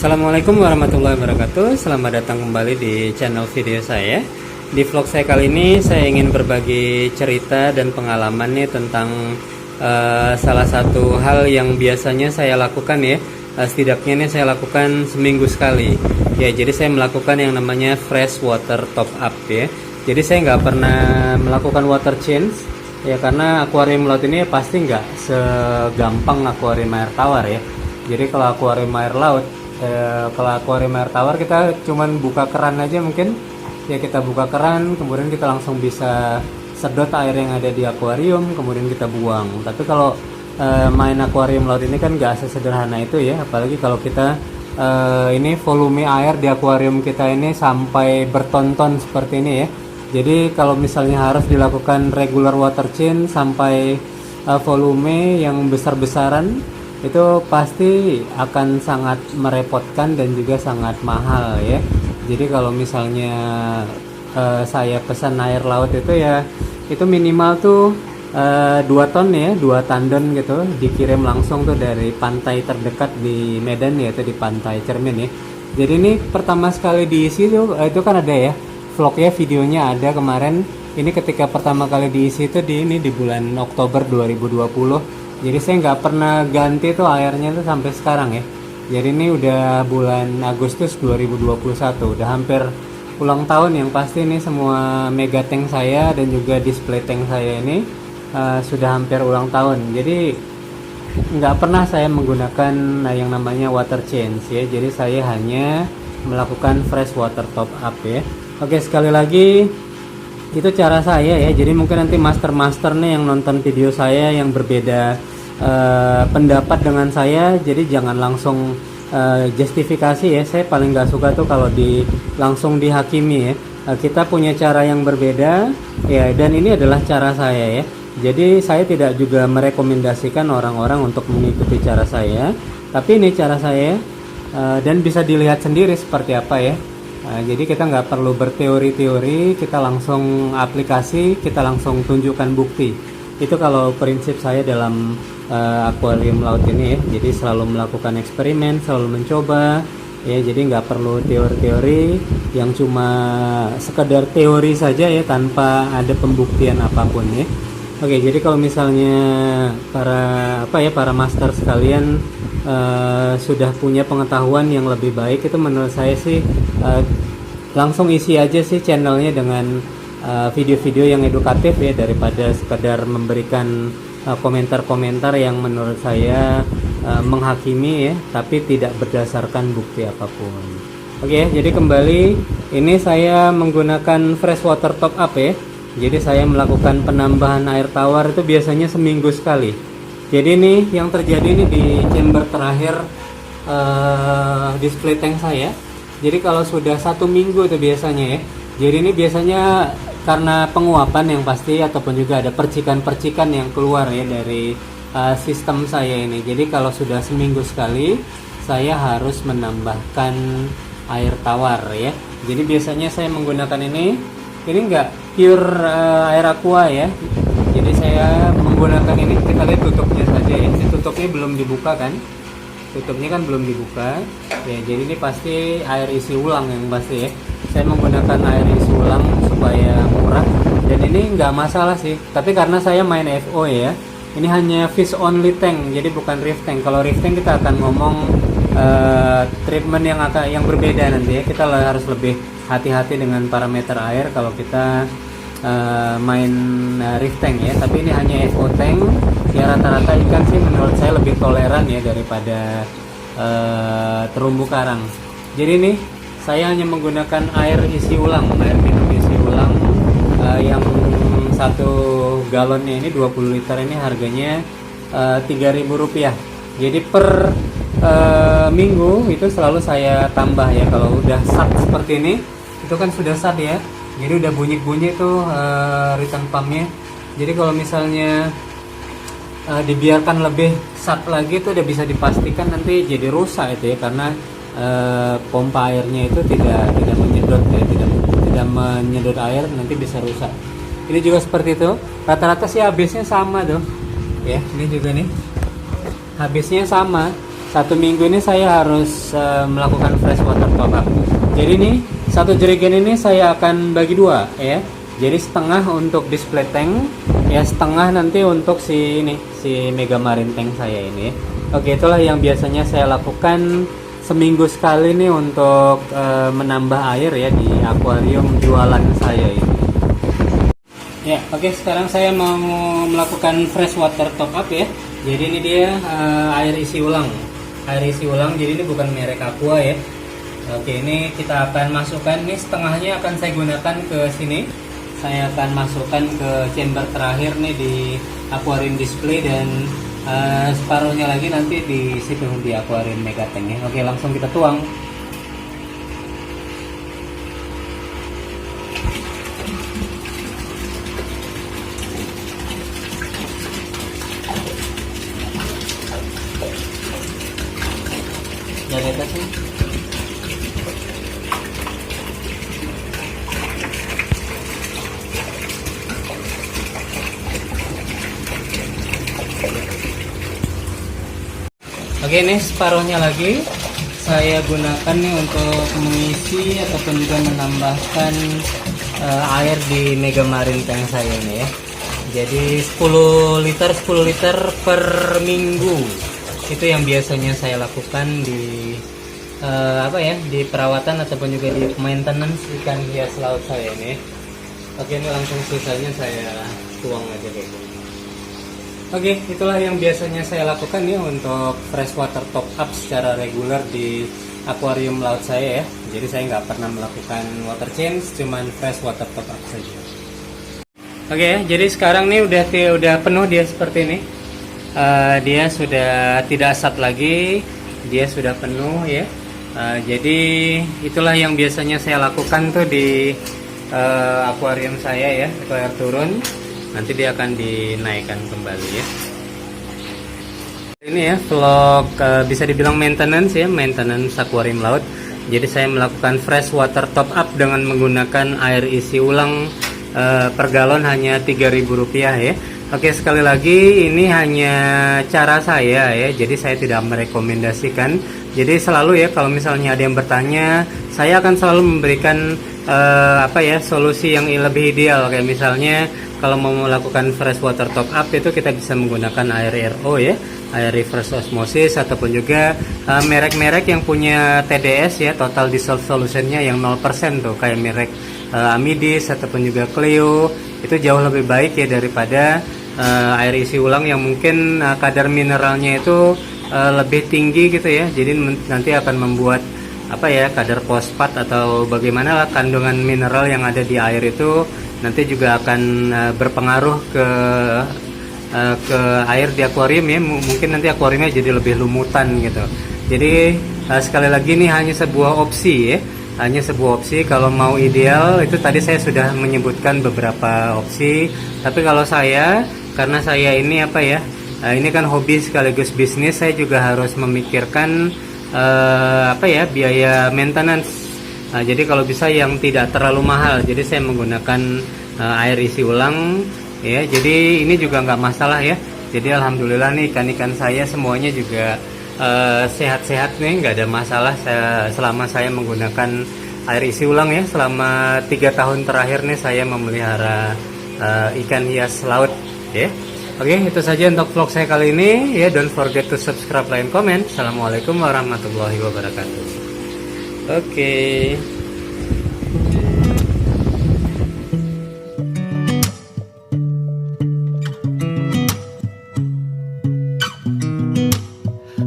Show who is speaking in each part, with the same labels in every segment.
Speaker 1: Assalamualaikum warahmatullahi wabarakatuh. Selamat datang kembali di channel video saya. Di vlog saya kali ini saya ingin berbagi cerita dan pengalaman nih tentang salah satu hal yang biasanya saya lakukan ya. Setidaknya nih saya lakukan seminggu sekali. Ya, jadi saya melakukan yang namanya fresh water top up ya. Jadi saya nggak pernah melakukan water change ya, karena akuarium laut ini pasti nggak segampang akuarium air tawar ya. Jadi kalau akuarium air laut, kalau akuarium air tawar kita cuman buka keran aja mungkin ya, kita buka keran kemudian kita langsung bisa sedot air yang ada di akuarium kemudian kita buang. Tapi kalau main akuarium laut ini kan nggak sesederhana itu ya, apalagi kalau kita ini volume air di akuarium kita ini sampai berton-ton seperti ini ya. Jadi kalau misalnya harus dilakukan regular water change sampai volume yang besar-besaran, itu pasti akan sangat merepotkan dan juga sangat mahal ya. Jadi kalau misalnya saya pesan air laut itu ya, itu minimal tuh 2 ton ya, 2 tandon gitu, dikirim langsung tuh dari pantai terdekat di Medan, yaitu di Pantai Cermin ya. Jadi ini pertama sekali diisi tuh, itu kan ada ya vlognya, videonya ada kemarin. Ini ketika pertama kali diisi itu di bulan Oktober 2020. Jadi saya nggak pernah ganti tuh airnya tuh sampai sekarang ya. Jadi ini udah bulan Agustus 2021, udah hampir ulang tahun yang pasti nih. Semua mega tank saya dan juga display tank saya ini sudah hampir ulang tahun. Jadi nggak pernah saya menggunakan yang namanya water change ya. Jadi saya hanya melakukan fresh water top up ya. Oke, sekali lagi itu cara saya ya. Jadi mungkin nanti master nih yang nonton video saya yang berbeda pendapat dengan saya, jadi jangan langsung justifikasi ya. Saya paling nggak suka tuh kalau langsung dihakimi ya. Kita punya cara yang berbeda ya, dan ini adalah cara saya ya. Jadi saya tidak juga merekomendasikan orang-orang untuk mengikuti cara saya, tapi ini cara saya dan bisa dilihat sendiri seperti apa ya. Jadi kita nggak perlu berteori-teori, kita langsung aplikasi, kita langsung tunjukkan bukti. Itu kalau prinsip saya dalam akuarium laut ini ya. Jadi selalu melakukan eksperimen, selalu mencoba ya. Jadi nggak perlu teori-teori yang cuma sekedar teori saja ya, tanpa ada pembuktian apapun ya. Oke, jadi kalau misalnya para master sekalian sudah punya pengetahuan yang lebih baik, itu menurut saya sih langsung isi aja sih channelnya dengan video-video yang edukatif ya, daripada sekedar memberikan komentar-komentar yang menurut saya menghakimi ya, tapi tidak berdasarkan bukti apapun. Oke, jadi kembali ini saya menggunakan fresh water top up ya. Jadi saya melakukan penambahan air tawar itu biasanya seminggu sekali. Jadi ini yang terjadi ini di chamber terakhir display tank saya. Jadi kalau sudah 1 minggu itu biasanya ya. Jadi ini biasanya karena penguapan yang pasti, ataupun juga ada percikan-percikan yang keluar ya dari sistem saya ini. Jadi kalau sudah seminggu sekali saya harus menambahkan air tawar ya. Jadi biasanya saya menggunakan ini enggak pure air aqua ya. Jadi saya menggunakan ini, kita lihat tutupnya saja ya. Ini tutupnya belum dibuka kan? Tutupnya kan belum dibuka ya. Jadi ini pasti air isi ulang yang pasti ya. Saya menggunakan air isi ulang supaya murah, dan ini nggak masalah sih. Tapi karena saya main FO ya, ini hanya fish only tank, jadi bukan reef tank. Kalau reef tank kita akan ngomong treatment yang berbeda nanti ya. Kita harus lebih hati-hati dengan parameter air kalau kita main reef tank ya. Tapi ini hanya FO tank ya. Rata-rata ikan sih menurut saya lebih toleran ya daripada terumbu karang. Jadi ini saya hanya menggunakan air isi ulang, air minum isi ulang yang 1 galonnya ini 20 liter ini harganya Rp3.000. Jadi per minggu itu selalu saya tambah ya. Kalau udah sat seperti ini, itu kan sudah sat ya. Jadi udah bunyi-bunyi tuh return pumpnya. Jadi kalau misalnya dibiarkan lebih sat lagi, itu udah bisa dipastikan nanti jadi rusak itu ya, karena pompa airnya itu tidak menyedot ya, tidak menyedot air, nanti bisa rusak. Ini juga seperti itu. Rata-rata sih habisnya sama tuh ya. Ini juga nih habisnya sama. 1 minggu ini saya harus melakukan fresh water top up. Jadi nih satu jerigen ini saya akan bagi dua ya. Jadi setengah untuk display tank, ya setengah nanti untuk si Mega Marine tank saya ini. Oke, itulah yang biasanya saya lakukan seminggu sekali nih untuk menambah air ya di akuarium jualan saya ini. Ya, oke, sekarang saya mau melakukan fresh water top up ya. Jadi ini dia air isi ulang. Air isi ulang, jadi ini bukan merek Aqua ya. Oke, ini kita akan masukkan, ini setengahnya akan saya gunakan ke sini. Saya akan masukkan ke chamber terakhir nih di aquarium display, dan separuhnya lagi nanti di situ di aquarium mega tank ya. Oke, langsung kita tuang. Jangan kasih. Oke, ini separuhnya lagi saya gunakan nih untuk mengisi ataupun juga menambahkan air di Mega Marine tank saya ini ya. Jadi 10 liter per minggu. Itu yang biasanya saya lakukan di di perawatan ataupun juga di maintenance ikan hias laut saya ini. Oke, ini langsung sisanya saya tuang aja kayak gini. Oke, itulah yang biasanya saya lakukan ya untuk fresh water top up secara reguler di akuarium laut saya ya. Jadi saya nggak pernah melakukan water change, cuman fresh water top up saja. Oke ya, jadi sekarang nih udah penuh dia seperti ini. Dia sudah tidak asap lagi, dia sudah penuh ya. Jadi itulah yang biasanya saya lakukan tuh di akuarium saya ya. Itu air turun, nanti dia akan dinaikkan kembali ya. Ini ya vlog bisa dibilang maintenance ya, maintenance akuarium laut. Jadi saya melakukan fresh water top up dengan menggunakan air isi ulang per galon hanya Rp3.000 ya. Oke, sekali lagi ini hanya cara saya ya, jadi saya tidak merekomendasikan. Jadi selalu ya kalau misalnya ada yang bertanya, saya akan selalu memberikan solusi yang lebih ideal. Kayak misalnya kalau mau melakukan fresh water top up itu kita bisa menggunakan air RO ya, air reverse osmosis, ataupun juga merek-merek yang punya TDS ya, total dissolved solutionnya yang 0% tuh, kayak merek Amidis ataupun juga Clio. Itu jauh lebih baik ya daripada air isi ulang yang mungkin kadar mineralnya itu lebih tinggi gitu ya. Jadi nanti akan membuat kadar fosfat atau bagaimana lah kandungan mineral yang ada di air itu nanti juga akan berpengaruh ke air di akuarium ya. Mungkin nanti akuariumnya jadi lebih lumutan gitu. Jadi sekali lagi ini hanya sebuah opsi ya. Hanya sebuah opsi. Kalau mau ideal itu tadi saya sudah menyebutkan beberapa opsi. Tapi kalau saya, karena saya ini ini kan hobi sekaligus bisnis, saya juga harus memikirkan biaya maintenance. Jadi kalau bisa yang tidak terlalu mahal. Jadi saya menggunakan air isi ulang ya. Jadi ini juga nggak masalah ya. Jadi alhamdulillah nih ikan-ikan saya semuanya juga sehat-sehat nih, nggak ada masalah selama saya menggunakan air isi ulang ya. Selama 3 tahun terakhir nih saya memelihara ikan hias laut ya. Oke, itu saja untuk vlog saya kali ini ya. Don't forget to subscribe, like, comment. Assalamualaikum warahmatullahi wabarakatuh. Oke.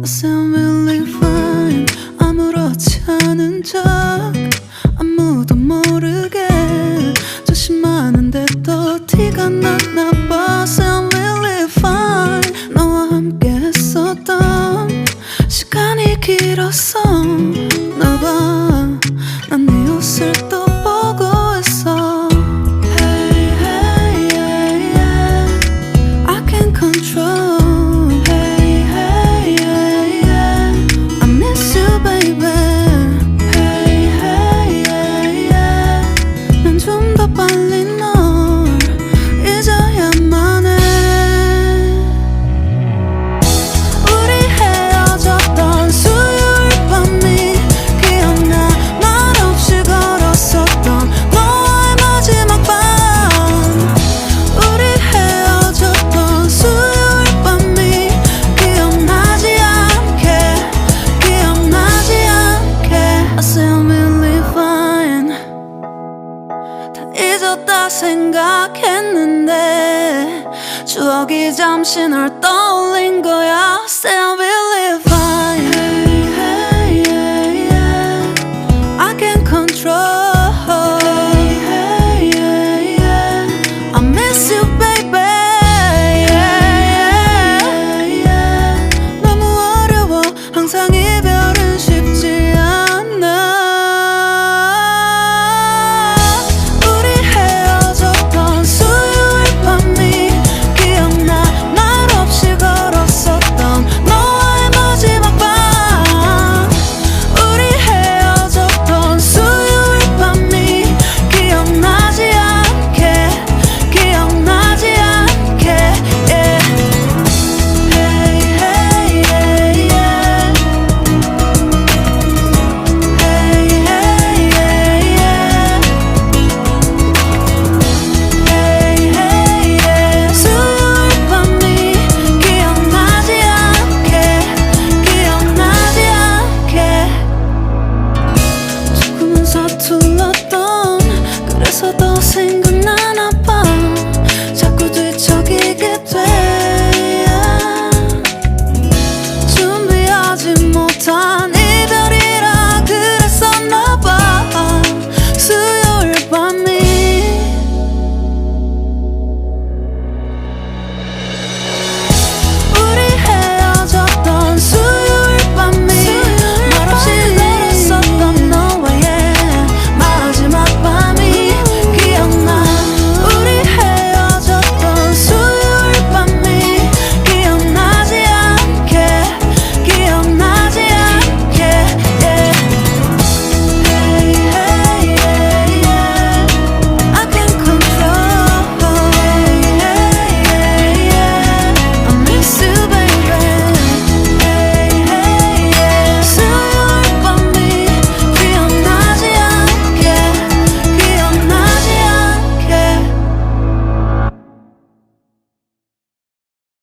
Speaker 2: Sound really fine. 아무렇지 않은 척 아무도 모르게 조심하는데 또 티가 났나 봐. Sound really fine. 너와 함께 했었던 시간이 길었어 나 봐. 난 생각했는데 추억이 잠시 널 떠올린 거야. Stay with